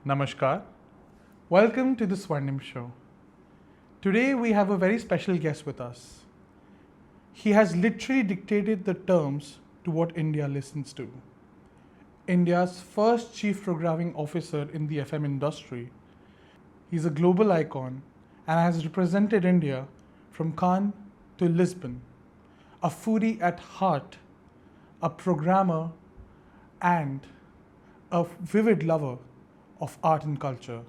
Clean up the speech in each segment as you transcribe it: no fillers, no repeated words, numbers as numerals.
Namaskar. Welcome to the Swarnimm Show. Today we have a very special guest with us. He has literally dictated the terms to what India listens to. India's first chief programming officer in the FM industry. He's a global icon and has represented India from Cannes to Lisbon. A foodie at heart, a programmer, and a vivid lover of art and culture.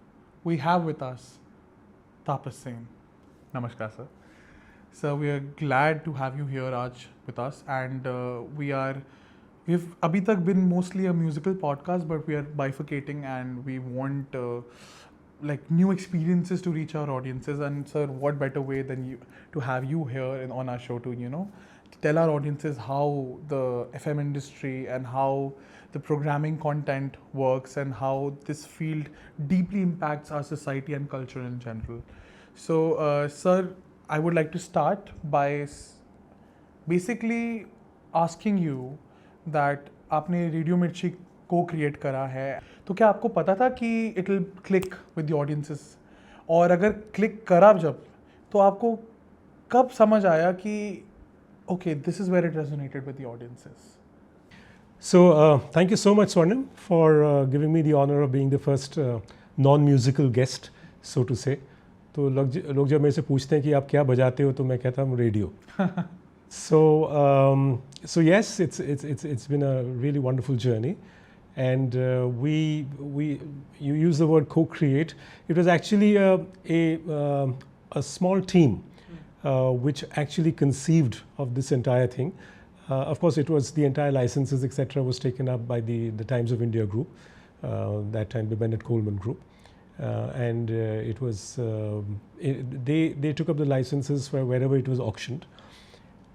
We have with us Tapas. Namaskar, sir. So we are glad to have you here, Raj, with us, and we've abhi tak been mostly a musical podcast, but we are bifurcating and we want like new experiences to reach our audiences. And sir, what better way than you to have you here on our show to tell our audiences how the FM industry and how the programming content works and how this field deeply impacts our society and culture in general. So, sir, I would like to start by basically asking you that आपने radio मिर्ची को create करा है, तो क्या आपको पता था कि it will click with the audiences, और अगर क्लिक करा जब, तो आपको कब समझ आया कि okay, this is where it resonated with the audiences? So, thank you so much, Swarnimm, for giving me the honor of being the first non-musical guest, so to say. तो लोग जब मेरे से पूछते हैं कि आप क्या बजाते हो, तो मैं कहता हूँ radio. So yes, it's been a really wonderful journey, and you use the word co-create. It was actually a small team which actually conceived of this entire thing. Of course, it was the entire licenses, etc., was taken up by the Times of India group, that time the Bennett Coleman group, and it was they took up the licenses for wherever it was auctioned,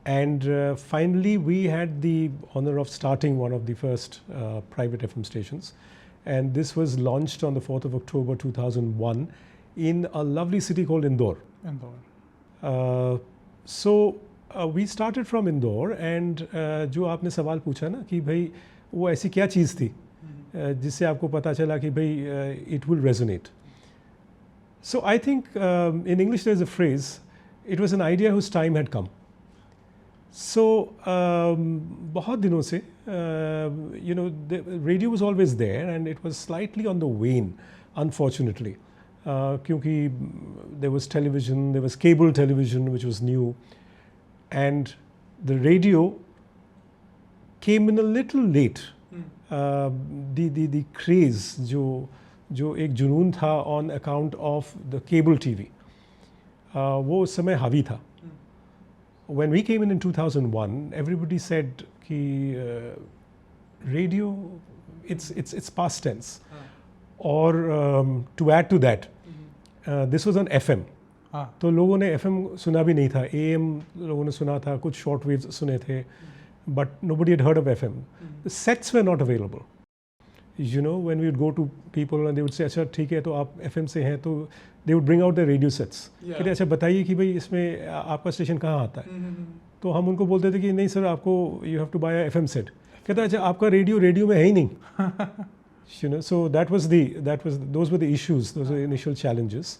and finally we had the honor of starting one of the first private FM stations, and this was launched on the 4th of October 2001 in a lovely city called Indore. So we started from Indore, and जो आपने सवाल पूछा ना कि भाई वो ऐसी क्या चीज़ थी जिससे आपको पता चला कि भाई it will resonate. So I think in English there is a phrase, it was an idea whose time had come. So बहुत दिनों से the radio was always there, and it was slightly on the wane, unfortunately. Kyunki there was television, there was cable television, which was new, and the radio came in a little late. The craze जो एक जुनून था on account of the cable TV, वो उस समय हावी था. When we came in 2001, everybody said कि radio, it's past tense. Or to add to that, this was on FM. तो लोगों ने FM सुना भी नहीं था, AM लोगों ने सुना था, कुछ short waves सुने थे, but nobody had heard of FM. The sets were not available. When we would go to people and they would say, अच्छा ठीक है, तो आप FM से हैं, तो they would bring out their radio sets. कहते अच्छा बताइए कि भाई इसमें आपका स्टेशन कहाँ आता है. तो हम उनको बोलते थे कि नहीं सर, आपको you have to buy a FM set. कहता अच्छा आपका रेडियो में है ही नहीं. So those were the issues, those were the initial challenges.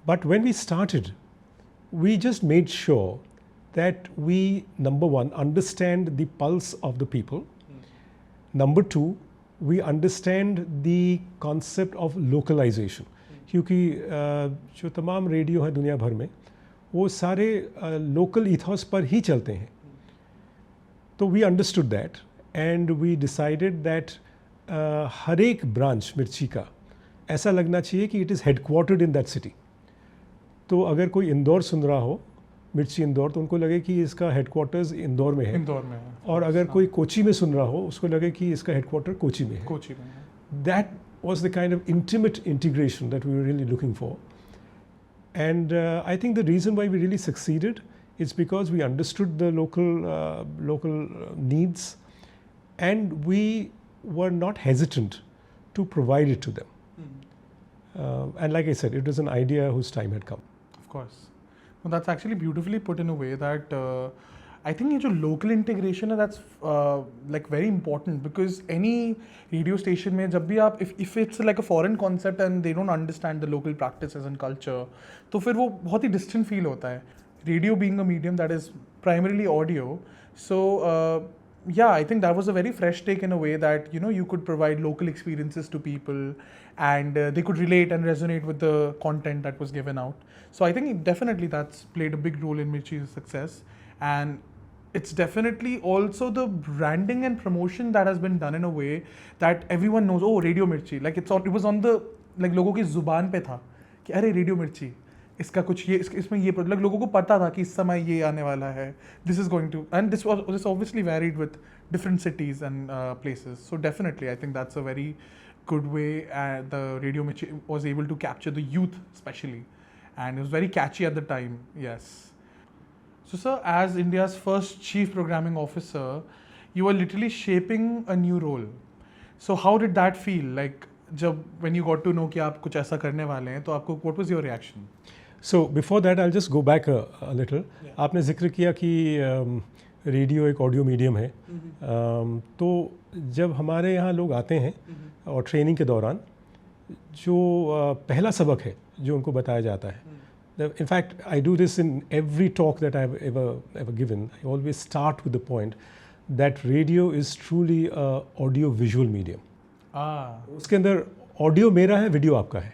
But when we started, we just made sure that we, number one, understand the pulse of the people. Number two, we understand the concept of localization. क्योंकि जो तमाम radio हैं दुनिया भर में, वो सारे local ethos पर ही चलते हैं. तो we understood that, and we decided that हर एक ब्रांच मिर्ची का ऐसा लगना चाहिए कि it is headquartered in that city. तो अगर कोई इंदौर सुन रहा हो, मिर्ची इंदौर, तो उनको लगे कि इसका हेडक्वार्टर्स इंदौर में है. और अगर कोई कोची में सुन रहा हो, उसको लगे कि इसका हेडक्वार्टर कोची में है. That was the kind of intimate integration that we were really looking for. And I think the reason why we really succeeded is because we understood the local needs, and we were not hesitant to provide it to them. And like I said, it was an idea whose time had come. Of course. Well, that's actually beautifully put in a way that I think ये जो local integration है, that's like very important, because any radio station में जब भी आप if it's like a foreign concept and they don't understand the local practices and culture, तो फिर वो बहुत ही distant feel होता है. Radio being a medium that is primarily audio, so yeah, I think that was a very fresh take in a way that, you know, you could provide local experiences to people and they could relate and resonate with the content that was given out. So I think definitely that's played a big role in Mirchi's success, and it's definitely also the branding and promotion that has been done in a way that everyone knows, oh, Radio Mirchi, like it was on the, like लोगों की जुबान पे था कि अरे radio मिर्ची, इसका कुछ ये इसमें ये like लोगों को पता था कि इस समय ये आने वाला है, this is going to, and this obviously varied with different cities and places. So definitely I think that's a very good way the Radio Mirchi was able to capture the youth especially, and it was very catchy at the time. Yes. So sir, as India's first chief programming officer, you were literally shaping a new role. So how did that feel? Like जब when you got to know कि आप कुछ ऐसा करने वाले हैं, तो आपको what was your reaction? So before that, I'll just go back a little. Yeah. आपने जिक्र किया कि रेडियो एक ऑडियो मीडियम है. तो जब हमारे यहाँ लोग आते हैं और ट्रेनिंग के दौरान जो पहला सबक है जो उनको बताया जाता है, in fact, I do this in every talk that I've ever given. I always start with the point that radio is truly a audio visual medium. उसके अंदर ऑडियो मेरा है, वीडियो आपका है.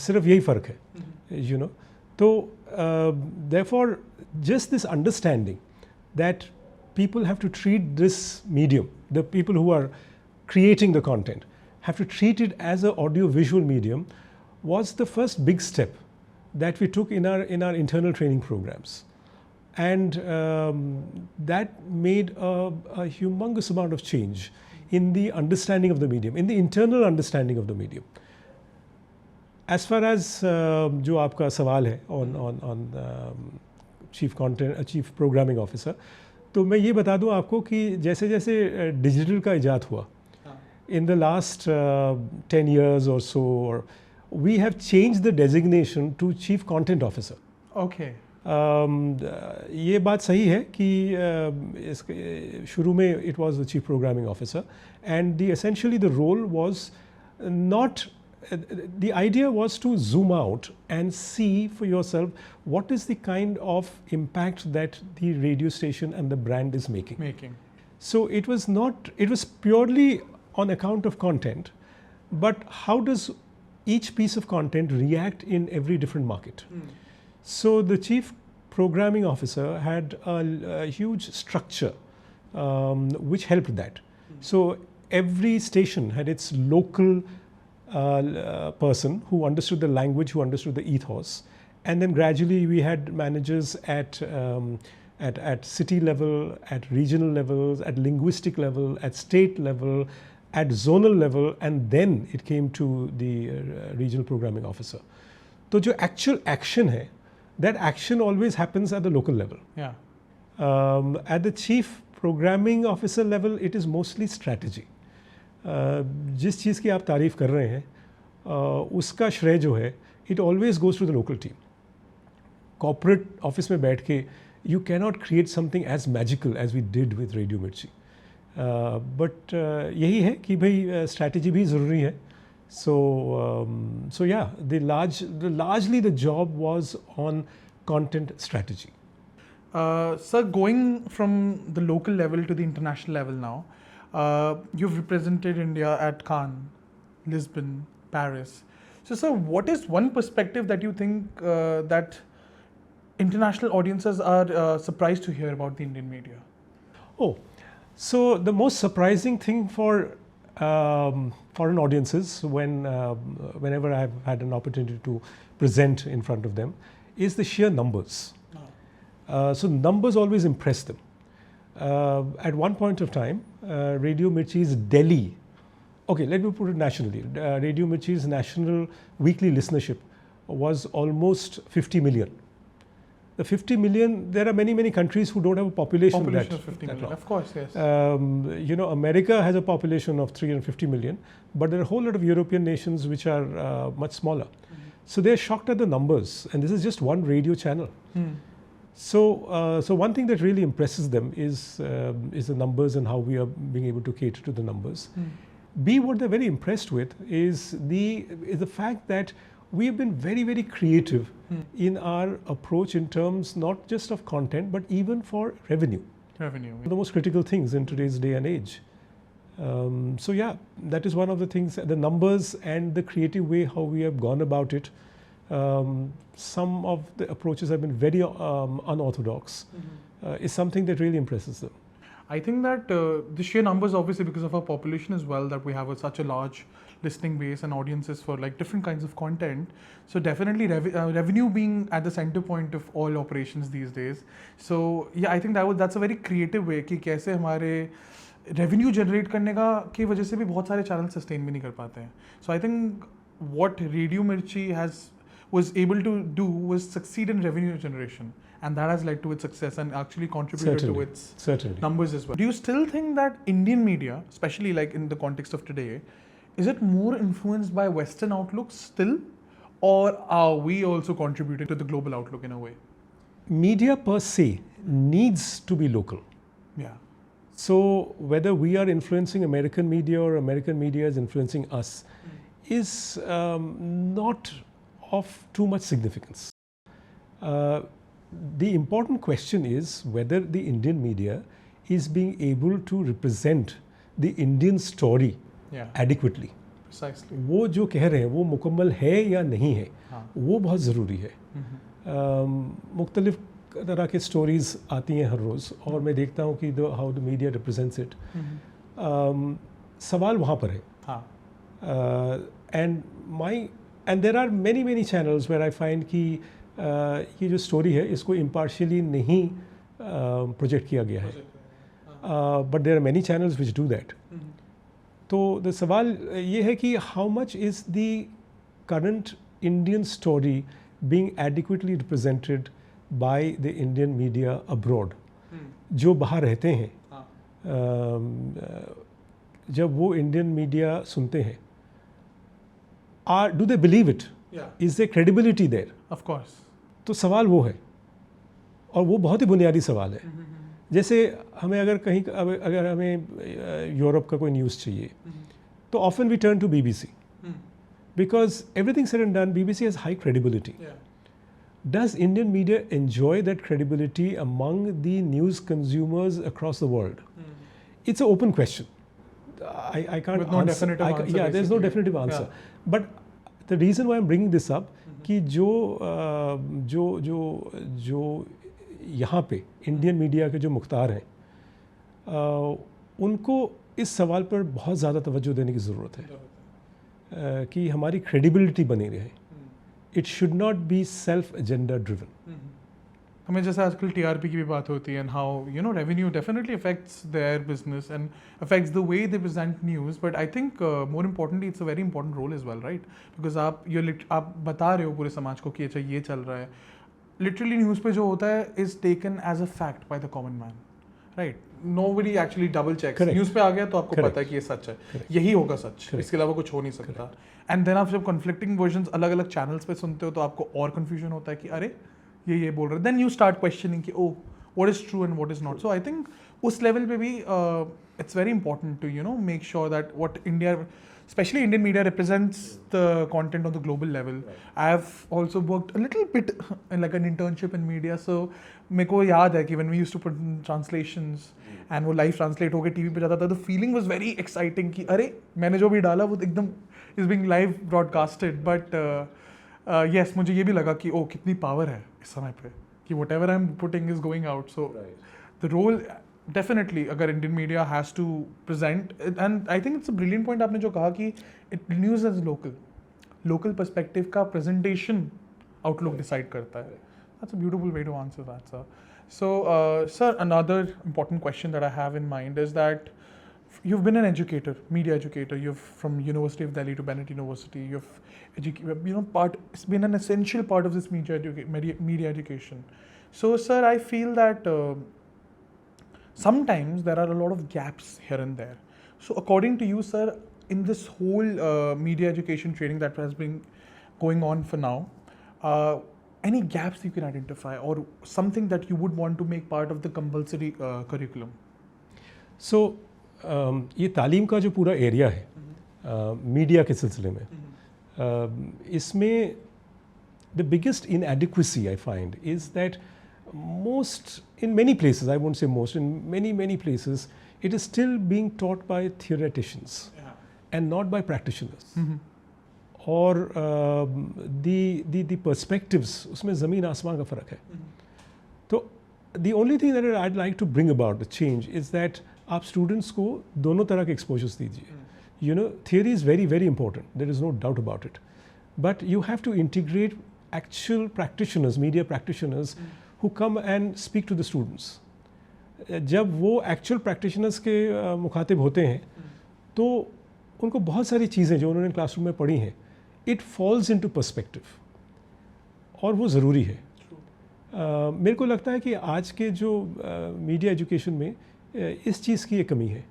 सिर्फ यही फ़र्क है, you know. तो therefore just this understanding that people have to treat this medium, the people who are creating the content have to treat it as an audio visual medium, was the first big step that we took in our internal training programs, and that made a humongous amount of change in the understanding of the medium, in the internal understanding of the medium. As far as जो आपका सवाल है on chief programming officer, तो मैं ये बता दूँ आपको कि जैसे जैसे डिजिटल का इजाद हुआ in the last 10 years or so, or we have changed the designation to chief content officer. Okay. ये बात सही है कि शुरू में it was the chief programming officer, and essentially the role was not, the idea was to zoom out and see for yourself what is the kind of impact that the radio station and the brand is making. So it was purely on account of content, but how does each piece of content react in every different market? So the chief programming officer had a huge structure which helped that. So every station had its local person who understood the language, who understood the ethos, and then gradually we had managers at city level, at regional levels, at linguistic level, at state level, at zonal level, and then it came to the regional programming officer. So जो actual action है, that action always happens at the local level. Yeah. At the chief programming officer level, it is mostly strategy. जिस चीज़ की आप तारीफ़ कर रहे हैं, उसका श्रेय जो है, it always goes to the local team. Corporate office में बैठ के, you cannot create something as magical as we did with Radio Mirchi. But यही है कि भाई strategy भी ज़रूरी है. So yeah, largely the job was on content strategy. Sir, going from the local level to the international level now, you've represented India at Cannes, Lisbon, Paris. So sir, what is one perspective that you think that international audiences are surprised to hear about the Indian media? Oh, so the most surprising thing for foreign audiences whenever I've had an opportunity to present in front of them is the sheer numbers. So numbers always impress them. At one point of time, Radio Mirchi's Delhi, okay, let me put it nationally, Radio Mirchi's national weekly listenership was almost 50 million. The 50 million, there are many countries who don't have a population of 50 million, of course, yes. You know, America has a population of 350 million, but there are a whole lot of European nations which are much smaller. So they're shocked at the numbers, and this is just one radio channel. So one thing that really impresses them is the numbers and how we are being able to cater to the numbers. B, what they're very impressed with is the fact that we have been very, very creative in our approach in terms not just of content but even for revenue. The most critical things in today's day and age. So yeah, that is one of the things, the numbers and the creative way how we have gone about it. Some of the approaches have been very unorthodox. Is something that really impresses them. I think that the sheer numbers, obviously because of our population as well, that we have such a large listening base and audiences for like different kinds of content. So definitely revenue being at the center point of all operations these days. So yeah, I think that's a very creative way कि कैसे हमारे revenue generate करने का की वजह से भी बहुत सारे channel sustain भी नहीं कर पाते हैं. So I think what Radio Mirchi was able to do was succeed in revenue generation. And that has led to its success and actually contributed to its numbers as well. Do you still think that Indian media, especially like in the context of today, is it more influenced by Western outlooks still? Or are we also contributing to the global outlook in a way? Media per se needs to be local. Yeah. So whether we are influencing American media or American media is influencing us is not of too much significance. The important question is whether the Indian media is being able to represent the Indian story adequately. Precisely. वो जो कह रहे हैं वो मुकम्मल है या नहीं है, वो बहुत ज़रूरी है. मुख्तलिफ तरह के स्टोरीज़ आती हैं हर रोज़ और मैं देखता हूँ कि how the media represents it. सवाल वहाँ पर है. And there are many channels where I find कि ये जो स्टोरी है इसको इम्पार्शियली नहीं प्रोजेक्ट किया गया है. But there are many channels which do that. तो द सवाल ये है कि how much is the current Indian story being adequately represented by the Indian media abroad. जो बाहर रहते हैं, जब वो इंडियन मीडिया सुनते हैं, do they believe it? Is there credibility there? Of course. तो सवाल वो है और वो बहुत ही बुनियादी सवाल है. जैसे हमें अगर हमें यूरोप का कोई न्यूज़ चाहिए तो often we turn to BBC because everything said and done, BBC has high credibility. Does Indian media enjoy that credibility among the news consumers across the world? It's an open question. I can't with no answer. definitive answer. Yeah, there's no definitive answer. But the reason why I'm bringing this up कि जो यहाँ पे Indian media के जो मुख्तार हैं, उनको इस सवाल पर बहुत ज़्यादा तवज्जो देने की ज़रूरत है कि हमारी क्रेडिबिलिटी बनी रहे. It should not be self agenda driven. हमें जैसे आजकल TRP की भी बात होती है and how revenue definitely affects their business and affects the way they present news, but I think more importantly it's a very important role as well, right? Because आप बता रहे हो पूरे समाज को कि अच्छा ये चल रहा है. Literally news पे जो होता है is taken as a fact by the common man, right? Nobody actually double checks. News पे आ गया तो आपको पता है कि ये सच है, यही होगा सच, इसके अलावा कुछ हो नहीं सकता. And then आप जब conflicting versions अलग अलग channels पे सुनते हो तो आपको और confusion होता है कि अरे ये बोल रहे. Then you start questioning कि oh, what is true and what is not. So I think उस level पे भी it's very important to make sure that what India, especially Indian media, represents the content on the global level. Right. I have also worked a little bit in like an internship in media, so मेरे को याद है कि when we used to put in translations and वो live translate होके TV पे जाता था, the feeling was very exciting कि अरे मैंने जो भी डाला वो एकदम is being live broadcasted. But yes, मुझे ये भी लगा कि ओ कितनी power है इस समय पे कि whatever I'm putting is going out. So the role definitely अगर Indian media has to present, and I think it's a brilliant point आपने जो कहा कि it news as local perspective का presentation outlook decide करता है. That's a beautiful way to answer that, sir. So, sir, another important question that I have in mind is that you've been an educator, media educator. You've from University of Delhi to Bennett University. You've it's been an essential part of this media education. So, sir, I feel that sometimes there are a lot of gaps here and there. So, according to you, sir, in this whole media education training that has been going on for now, any gaps you can identify or something that you would want to make part of the compulsory curriculum? सो ये तालीम का जो पूरा area है media के सिलसिले में इसमें the biggest inadequacy I find is that in many places, I won't say most, in many places, it is still being taught by theoreticians and not by practitioners. और the perspectives उसमें ज़मीन आसमान का फ़र्क है. तो the only thing that I'd like to bring about the change is that आप students को दोनों तरह के exposures दीजिए. You know, theory is very very important. There is no doubt about it. But you have to integrate actual practitioners, media practitioners, who come and speak to the students. जब वो actual practitioners के मुखातिब होते हैं, तो उनको बहुत सारी चीज़ें जो उन्होंने क्लासरूम में पढ़ी हैं, it falls into perspective. और वो ज़रूरी है. मेरे को लगता है कि आज के जो मीडिया एजुकेशन में इस चीज़ की एक कमी है.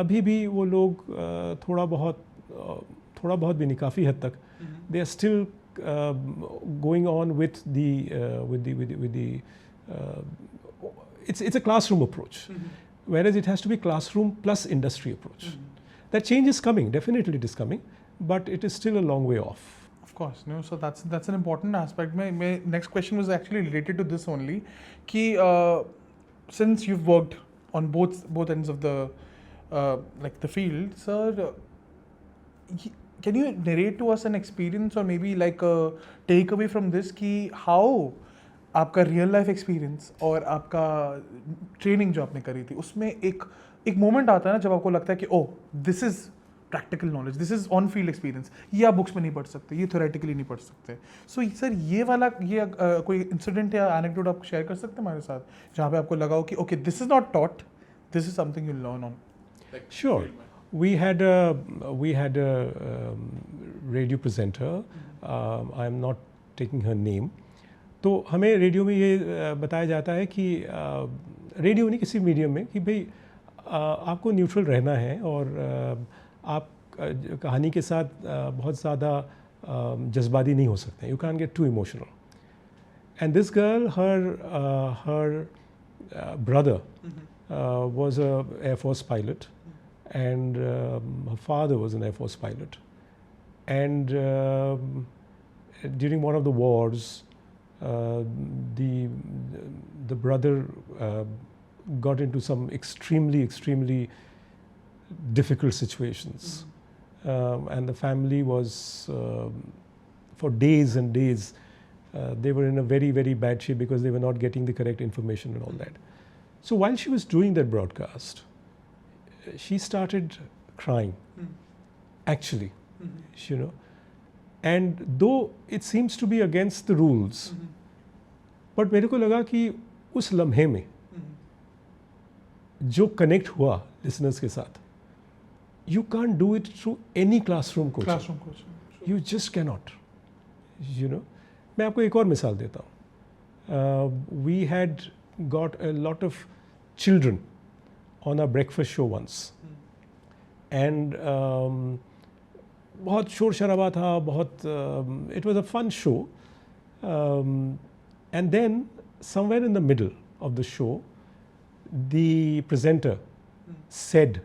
अभी भी वो लोग थोड़ा बहुत भी नहीं, काफ़ी हद तक they are still going on with the it's a classroom approach, whereas it has to be classroom plus industry approach. That change is coming, definitely it is coming, but it is still a long way off. Of course, no. So that's an important aspect. My next question was actually related to this only. Ki since you've worked on both ends of the like the field, sir, can you narrate to us an experience or maybe like a takeaway from this? Ki how आपका real life experience और आपका training जो आपने करी थी उसमें एक moment आता है ना जब आपको लगता है कि oh this is practical knowledge, this is on field experience, ये आप बुक्स में नहीं पढ़ सकते, ये थ्योरेटिकली नहीं पढ़ सकते. सो सर ये वाला कोई इंसिडेंट या एनेक्डोट आप शेयर कर सकते हैं हमारे साथ जहाँ पे आपको लगा हो कि okay this is not taught, this is something you learn on? Sure. We had a radio presenter. I'm not taking her name. तो हमें रेडियो में ये बताया जाता है कि रेडियो नहीं किसी मीडियम में कि भाई आपको न्यूट्रल रहना है और आप कहानी के साथ बहुत ज़्यादा जज्बाती नहीं हो सकते. You can get to emotional. And this girl her brother was a Air Force pilot, and her father was an Air Force pilot. And during one of the wars, the brother got into some extremely difficult situations, and the family was for days and days they were in a very bad shape because they were not getting the correct information and all that. So while she was doing that broadcast, she started crying, actually, you know. And though it seems to be against the rules, but मेरे को लगा कि उस लम्हे में जो connect हुआ listeners के साथ, you can't do it through any classroom coaching. You just cannot, you know. मैं आपको एक और मिसाल देता हूँ. We had got a lot of children on a breakfast show once, and बहुत शोर शराबा था, बहुत it was a fun show, and then somewhere in the middle of the show the presenter said,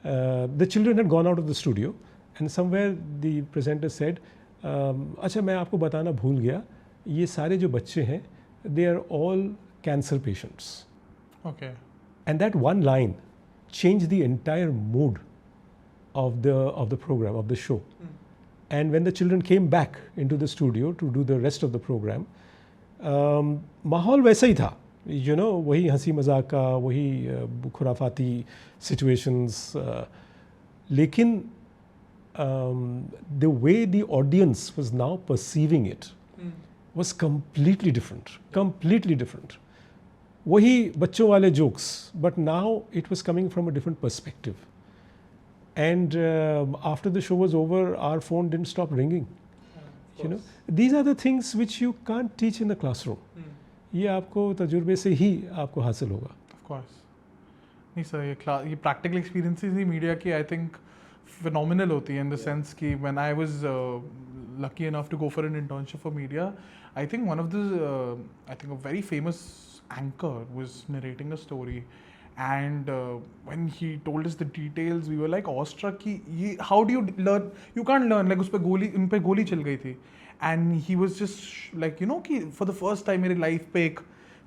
the children had gone out of the studio, and somewhere the presenter said, अच्छा मैं आपको बताना भूल गया, ये सारे जो बच्चे हैं they are all cancer patients. Okay. And that one line changed the entire mood of the program, of the show. And when the children came back into the studio to do the rest of the program, माहौल वैसा ही था, you know, वही हंसी मजाक का, वही खुराफाती situations, लेकिन the way the audience was now perceiving it was completely different. वही बच्चों वाले jokes, but now it was coming from a different perspective. And after the show was over, our phone didn't stop ringing. You know, these are the things which you can't teach in the classroom. ये आपको तजुर्बे से ही आपको हासिल होगा. Of course. नहीं sir, ये practical experiences ही media की I think phenomenal होती है in the sense कि when I was lucky enough to go for an internship for media, I think one of the a very famous anchor was narrating a story, and when he told us the details, we were like awestruck कि ये how do you learn? You can't learn, like उस पे गोली चल गई थी, and he was just like कि for the first time मेरे life पे एक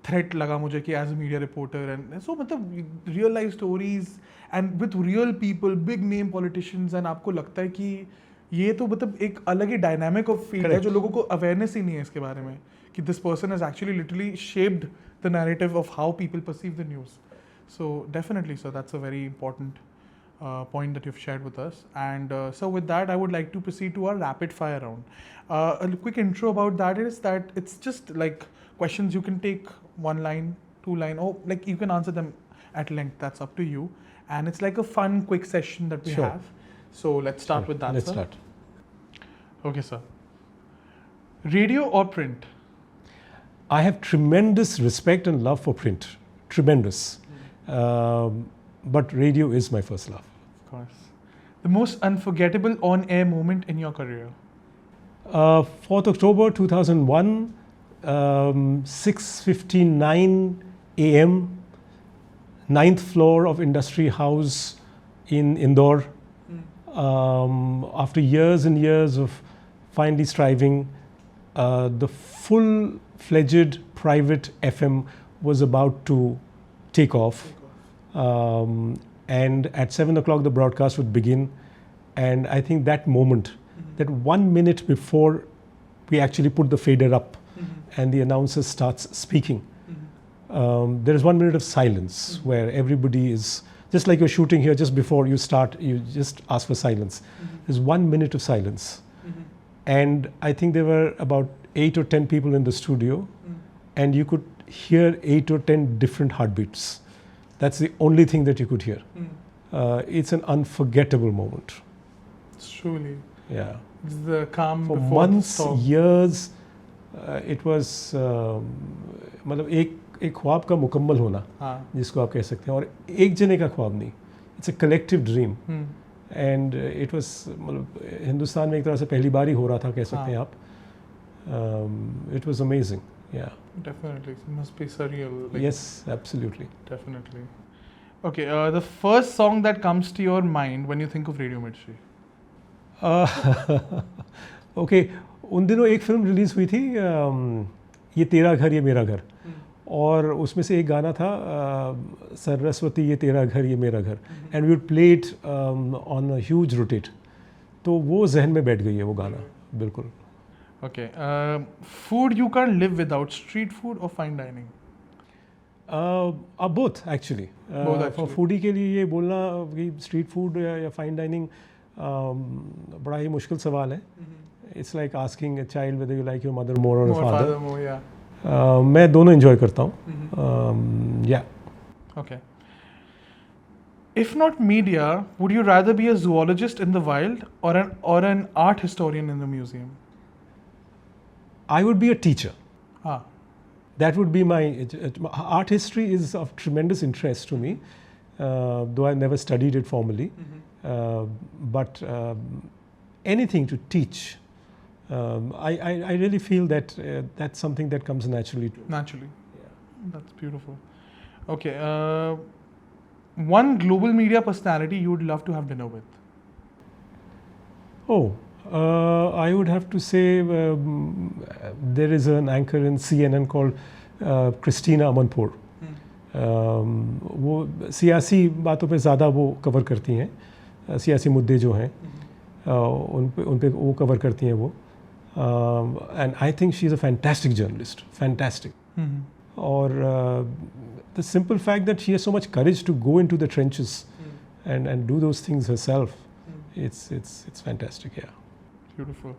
threat लगा मुझे कि as a media reporter, and so मतलब real life stories and with real people, big name politicians, and आपको लगता है कि ये तो मतलब एक अलग ही डायनामिक ऑफ फील्ड है जो लोगों को अवेयरनेस ही नहीं है इसके बारे में कि this person has actually literally shaped the narrative of how people perceive the news. So definitely, sir, that's a very important point that you've shared with us. And so with that, I would like to proceed to our rapid fire round. A quick intro about that is that it's just like questions you can take 1 line, 2 line, or like you can answer them at length. That's up to you. And it's like a fun, quick session that we have. So let's start with that. Let's start. Okay, sir. Radio or print? I have tremendous respect and love for print. Tremendous. But radio is my first love. Of course. The most unforgettable on-air moment in your career? 4th October 2001, 6:59 a.m., 9th floor of Industry House in Indore. After years and years of finally striving, the full-fledged private FM was about to take off. And at 7 o'clock the broadcast would begin, and I think that moment, that 1 minute before we actually put the fader up and the announcer starts speaking, there is 1 minute of silence where everybody is, just like you're shooting here, just before you start, you just ask for silence. There's 1 minute of silence. And I think there were about 8 or 10 people in the studio, and you could hear 8 or 10 different heartbeats. That's the only thing that you could hear. It's an unforgettable moment. Truly. Yeah. It's the calm For before months, the storm. years, it was मतलब एक ख्वाब का मुकम्मल होना, जिसको आप कह सकते हैं, और एक जने का ख्वाब नहीं. It's a collective dream. And it was मतलब हिंदुस्तान में एक तरह से पहली बार ही हो रहा था, कह सकते हैं आप. It was amazing. Yeah. Definitely. It must be surreal. Like, yes, absolutely. Definitely. Okay, the first song that comes to your mind when you think of Radio Mirchi? Okay, उन दिनों एक फिल्म रिलीज़ हुई थी, ये तेरा घर ये मेरा घर, और उसमें से एक गाना था, सरस्वती ये तेरा घर ये मेरा घर, and we would play it on a huge rotate. तो वो जहन में बैठ गई है वो गाना, बिल्कुल. Okay. Food you can't live without, street food or fine dining? Both actually. Both actually. For foodie के लिए ये बोलना कि street food या fine dining बड़ा ही मुश्किल सवाल है. It's like asking a child whether you like your mother more or father. More, yeah. मैं दोनों enjoy करता हूँ. Yeah. Okay. If not media, would you rather be a zoologist in the wild or an art historian in the museum? I would be a teacher. Ah. That would be my art history is of tremendous interest to me, though I never studied it formally. But anything to teach, I really feel that that's something that comes naturally to me. Naturally. Yeah. That's beautiful. Okay. One global media personality you would love to have dinner with? Oh. I would have to say there is an anchor in CNN called Christina Amanpour. वो सियासी बातों पे ज़्यादा वो cover करती हैं, सियासी मुद्दे जो हैं उन पे वो कवर करती हैं वो. And I think she is a fantastic journalist, fantastic. और the simple fact that she has so much courage to go into the trenches and do those things herself, it's fantastic. Yeah. Beautiful.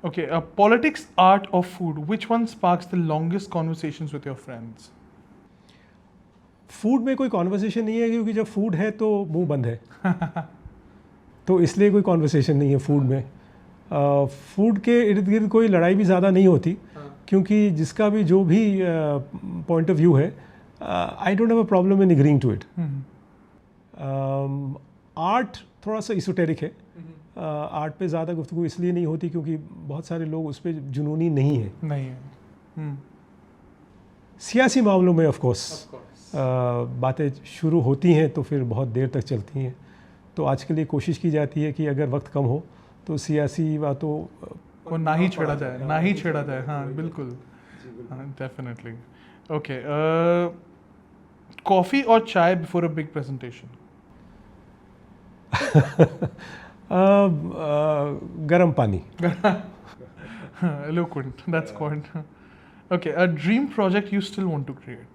Okay, politics, art or food, which one sparks the longest conversations with your friends? Food में कोई conversation नहीं है, क्योंकि जब food है तो मुंह बंद है. तो इसलिए कोई कॉन्वर्सेशन नहीं है फूड में. फूड के इर्द गिर्द कोई लड़ाई भी ज़्यादा नहीं होती, क्योंकि जिसका भी जो भी पॉइंट ऑफ व्यू है, I don't have a problem in agreeing to it. Art थोड़ा सा इसोटेरिक है, आर्ट पे ज़्यादा गुफ्तगू इसलिए नहीं होती क्योंकि बहुत सारे लोग उस पर जुनूनी नहीं है. नहीं है. सियासी मामलों में ऑफ कोर्स बातें शुरू होती हैं तो फिर बहुत देर तक चलती हैं. तो आज के लिए कोशिश की जाती है कि अगर वक्त कम हो तो सियासी बातों को ना ही छेड़ा जाए. हाँ बिल्कुल. डेफिनेटली. ओके. कॉफ़ी और चाय बिफोर अ बिग प्रेजेंटेशन? गर्म पानी. Eloquent. That's quite. Okay. A dream project you still want to create?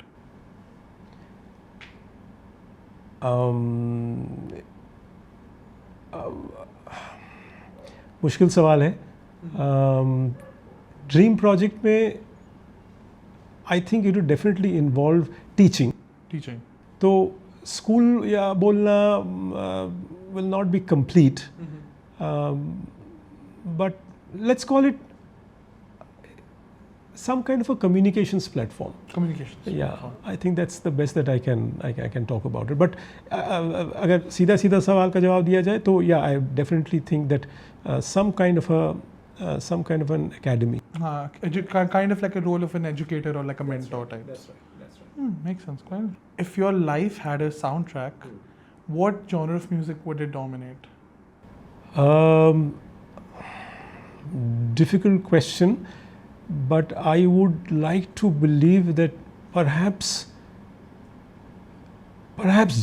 मुश्किल सवाल है. ड्रीम प्रोजेक्ट में I think it will definitely involve teaching. तो स्कूल या बोलना will not be complete, but let's call it some kind of a communications platform. Yeah, I think that's the best that I can talk about it. But अगर सीधा सवाल का जवाब दिया जाए तो yeah, I definitely think that some kind of an academy. Kind of like a role of an educator or like a mentor type. That's right. Makes sense. Well, if your life had a soundtrack, what genre of music would it dominate? Difficult question, but I would like to believe that perhaps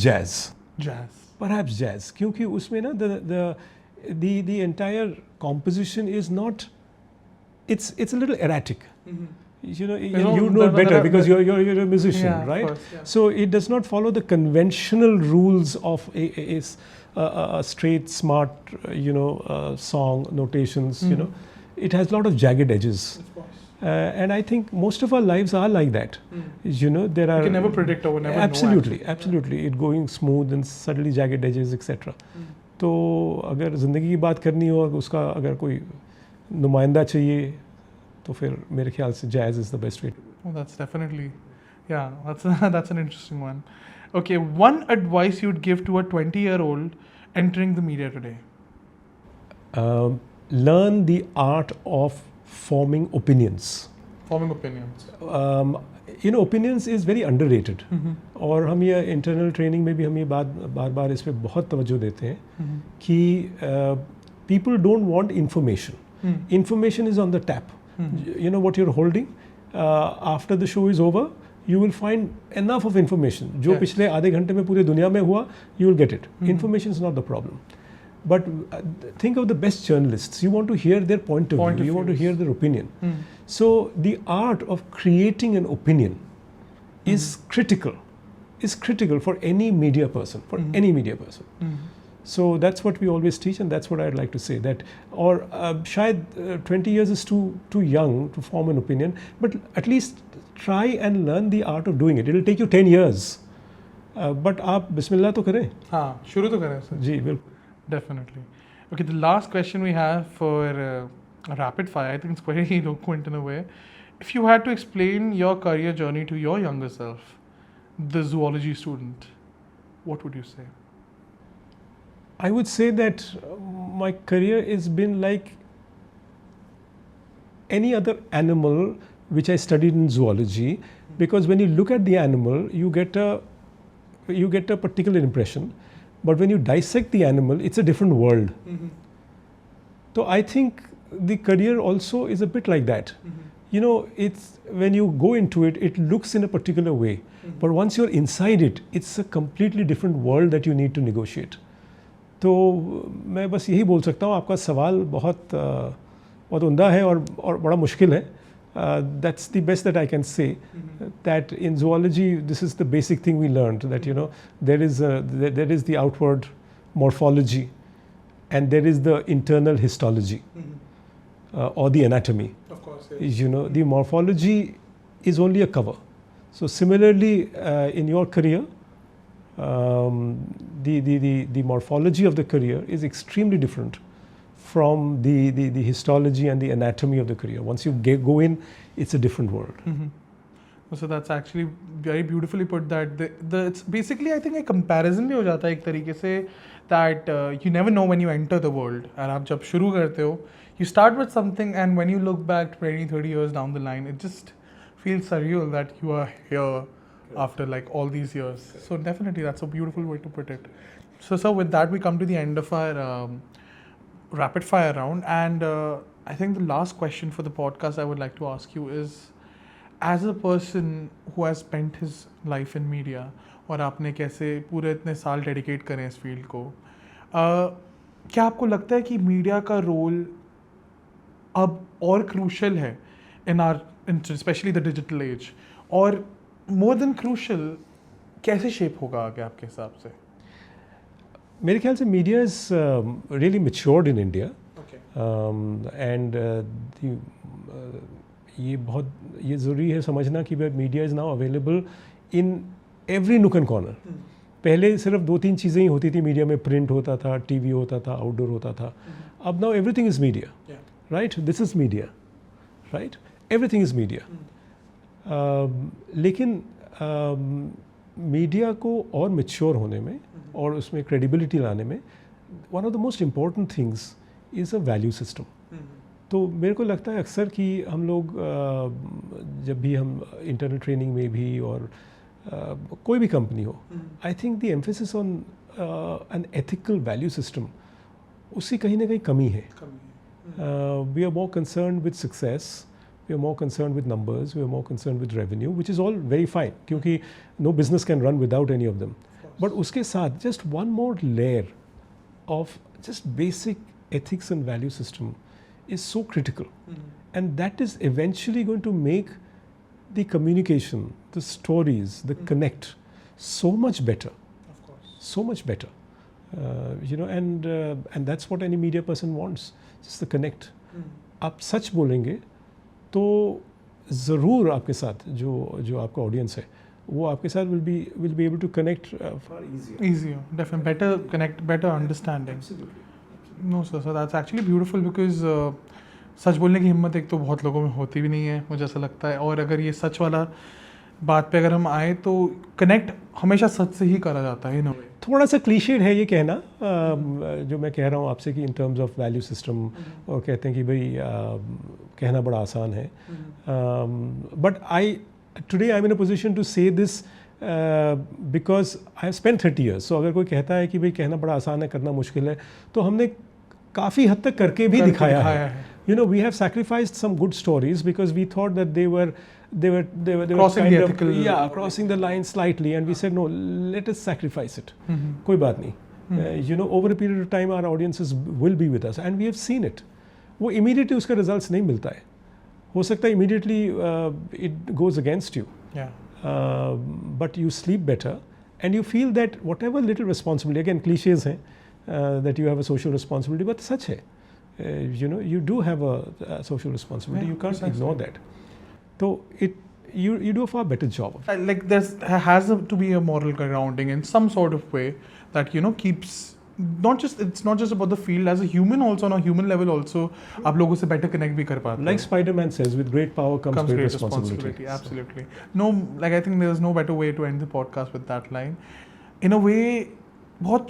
jazz. Perhaps jazz, क्योंकि उसमें ना the entire composition is not. It's a little erratic. You know it better because you're a musician, right? Course, yeah. So it does not follow the conventional rules of a straight, smart, song notations. It has a lot of jagged edges. Of course. And I think most of our lives are like that. There are. You can never predict or never absolutely, know. Absolutely, it going smooth and suddenly jagged edges, etc. तो अगर ज़िंदगी की बात करनी हो और उसका अगर कोई नुमाइंदा चाहिए तो फिर मेरे ख्याल से jazz is the best way to do it. Oh, that's definitely, yeah, that's an interesting one. Okay, one advice you'd give to a 20-year-old entering the media today? Learn the art of forming opinions. Opinions is very underrated. और हम ये internal training में भी हम ये बात बार इस पे बहुत तवज्जो देते हैं कि people don't want information. Information is on the tap. You know what you're holding. After the show is over, you will find enough of information. जो पिछले आधे घंटे में पूरी दुनिया में हुआ, you will get it. Information is not the problem. But think of the best journalists. You want to hear their point of view. You want to hear their opinion. So the art of creating an opinion is critical. Is critical for any media person. So that's what we always teach, and that's what I'd like to say. That, or shayad 20 years is too young to form an opinion, but at least try and learn the art of doing it. It'll take you 10 years, but आप बिस्मिल्लाह तो करें. हाँ, शुरू तो करें sir. जी बिल्कुल. Definitely. Okay, the last question we have for rapid fire, I think it's very eloquent in a way. If you had to explain your career journey to your younger self, the zoology student, what would you say? I would say that my career has been like any other animal which I studied in zoology, because when you look at the animal, you get a particular impression, but when you dissect the animal, it's a different world. So I think the career also is a bit like that. It's when you go into it, it looks in a particular way, but once you're inside it, it's a completely different world that you need to negotiate. तो मैं बस यही बोल सकता हूँ, आपका सवाल बहुत उम्दा है और बड़ा मुश्किल है. That's the best that I can say. That in zoology, this is the basic thing we learned, that there is the outward morphology, and there is the internal histology, or the anatomy. Of course, yes. The morphology is only a cover. So similarly, in your career, the morphology of the career is extremely different from the histology and the anatomy of the career. Once you go in, it's a different world. So that's actually very beautifully put. That it's basically, I think, a comparison भी हो जाता है एक तरीके से, that you never know when you enter the world. और आप जब शुरू करते हो, you start with something, and when you look back 20-30 years down the line, it just feels surreal that you are here after like all these years. So definitely, that's a beautiful way to put it. So with that, we come to the end of our rapid fire round, and I think the last question for the podcast I would like to ask you is, as a person who has spent his life in media, और आपने कैसे पूरे इतने साल dedicate करें इस field को, क्या आपको लगता है कि मीडिया का रोल अब और क्रूशल है इन are specially the digital age, और मोर देन क्रूशल कैसे शेप होगा आगे आपके हिसाब से? मेरे ख्याल से media is really matured in India, and ये ज़रूरी है समझना कि media is now available in every नुक एंड कॉर्नर. पहले सिर्फ 2-3 चीज़ें ही होती थी मीडिया में. प्रिंट होता था, टीवी होता था, आउटडोर होता था. अब now everything is media, right? This is media, right? Everything is media. लेकिन मीडिया को और मैच्योर होने में और उसमें क्रेडिबिलिटी लाने में one of the most important things is a value system. तो मेरे को लगता है अक्सर कि हम लोग जब भी हम इंटरनल ट्रेनिंग में भी और कोई भी कंपनी हो, I think the emphasis on an ethical value system, उसकी कहीं ना कहीं कमी है. We are more concern with success, we are more concerned with numbers, we are more concerned with revenue, which is all very fine, क्योंकि no business can run without any of them. But उसके साथ just one more layer of just basic ethics and value system is so critical. And that is eventually going to make the communication, the stories, the connect so much better. Of course. So much better. And that's what any media person wants, just the connect. आप सच बोलेंगे तो ज़रूर आपके साथ जो आपका audience है वो आपके साथ will be able to connect far easier, definitely better connect, better understanding. No sir, so that's actually beautiful because सच बोलने की हिम्मत एक तो बहुत लोगों में होती भी नहीं है, मुझे ऐसा लगता है. और अगर ये सच वाला बात पे अगर हम आए तो कनेक्ट हमेशा सच से ही करा जाता है. ना थोड़ा सा क्लीशेड है ये कहना, जो मैं कह रहा हूँ आपसे कि in terms of value system, और कहते हैं कि भाई कहना बड़ा आसान है. But today I am in a position to say this because I have spent 30 years. So अगर कोई कहता है कि भाई कहना बड़ा आसान है, करना मुश्किल है, तो हमने काफ़ी हद तक करके भी दिखाया है. You know, we have sacrificed some good stories because we thought that they were crossing kind the of, ethical, crossing the line slightly, and we said no, let us sacrifice it. कोई बात नहीं. Over a period of time our audiences will be with us, and we have seen it. वो immediately उसका results नहीं मिलता है. हो सकता है immediately it goes against you. But you sleep better and you feel that whatever little responsibility, again cliches हैं, that you have a social responsibility, but सच है. You do have a social responsibility. You can't ignore that. So you do a far better job of it. Like there has to be a moral grounding in some sort of way that keeps it's not just about the field, as a human also, on a human level also आप लोगों से better connect भी कर पाते हैं. Like Spider-Man says, with great power comes great responsibility. Absolutely. No, like I think there's no better way to end the podcast with that line. In a way बहुत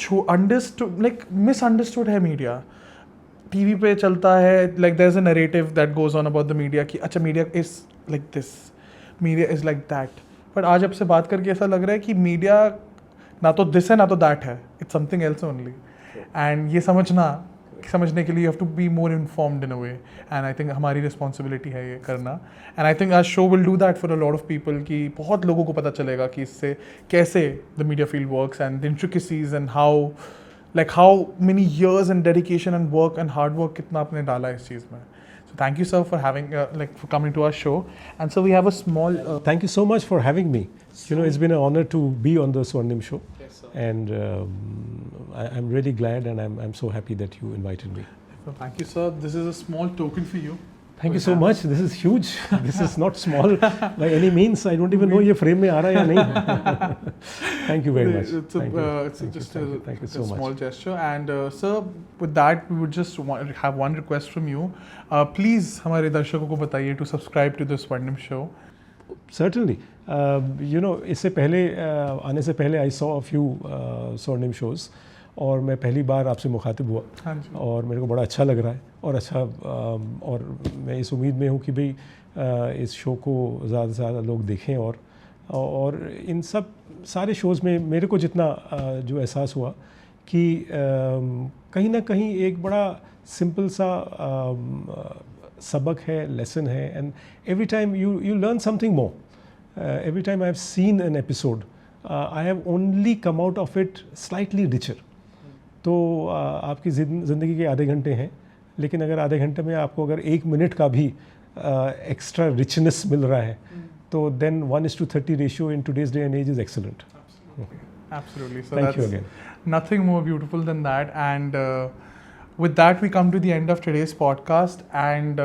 misunderstood है media. TV पे चलता है, like there's a narrative that goes on about the media कि अच्छा media is like this, media is like that. But आज आपसे बात करके ऐसा लग रहा है कि media ना तो this है ना तो that है, it's something else only. And ये समझने के लिए you have to be more informed in a way. And I think हमारी responsibility है ये करना. And I think our show will do that for a lot of people कि बहुत लोगों को पता चलेगा कि इससे कैसे the media field works and the intricacies and how many years and dedication and work and hard work कितना आपने डाला इस चीज़ में. So thank you sir for having for coming to our show. And so we have a small thank you so much for having me. It's been an honor to be on the Swarnimm Show. Yes, sir. And I'm really glad and I'm so happy that you invited me. So thank you sir. This is a small token for you. Thank you so much. This is huge. This is not small by any means. I don't even know ये frame में आ रहा है या नहीं. Thank you very much. It's just a small gesture. And sir, with that, we would just have one request from you. Please हमारे दर्शकों को बताइए to subscribe to the Swarnimm Show. Certainly. इससे पहले आने से पहले आई सॉ अ फ्यू स्वर्णिम शोज़ और मैं पहली बार आपसे मुखातिब हुआ हाँ जी। और मेरे को बड़ा अच्छा लग रहा है और और मैं इस उम्मीद में हूँ कि भाई इस शो को ज़्यादा से ज़्यादा लोग देखें और इन सब सारे शोज़ में मेरे को जितना जो एहसास हुआ कि कहीं ना कहीं एक बड़ा सिंपल सा सबक है, लेसन है, and every time you learn something more. Every time I've seen an episode, I have only come out of it slightly richer. तो आपकी ज़िंदगी के आधे घंटे हैं, लेकिन अगर आधे घंटे में आपको अगर 1 मिनट का भी एक्स्ट्रा रिचनेस मिल रहा है, तो then 1:30 ratio in today's day and age is excellent. Absolutely. So Thank you that's again. nothing more beautiful than that. And with that, we come to the end of today's podcast. And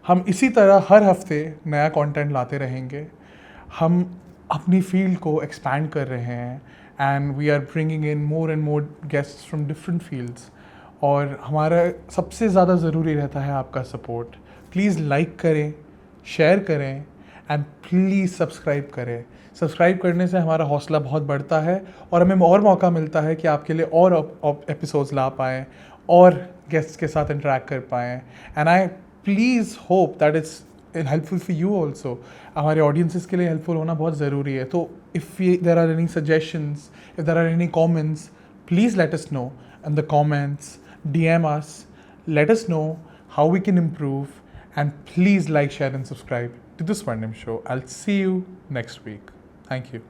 हम इसी तरह हर हफ्ते नया content लाते रहेंगे. हम अपनी field को expand कर रहे हैं and we are bringing in more and more guests from different fields. और हमारा सबसे ज़्यादा ज़रूरी रहता है आपका सपोर्ट. प्लीज़ लाइक करें, शेयर करें एंड प्लीज़ सब्सक्राइब करें. सब्सक्राइब करने से हमारा हौसला बहुत बढ़ता है और हमें और मौका मिलता है कि आपके लिए और एपिसोड्स ला पाएँ और गेस्ट्स के साथ इंटरेक्ट कर पाएँ. And I please hope that it's helpful for you also. हमारे ऑडियंसिस के लिए हेल्पफुल होना बहुत ज़रूरी है. तो if there are any suggestions, if there are any comments, please let us know in the comments, DM us, let us know how we can improve, and please like, share and subscribe to the Swarnimm Show. I'll see you next week. Thank you.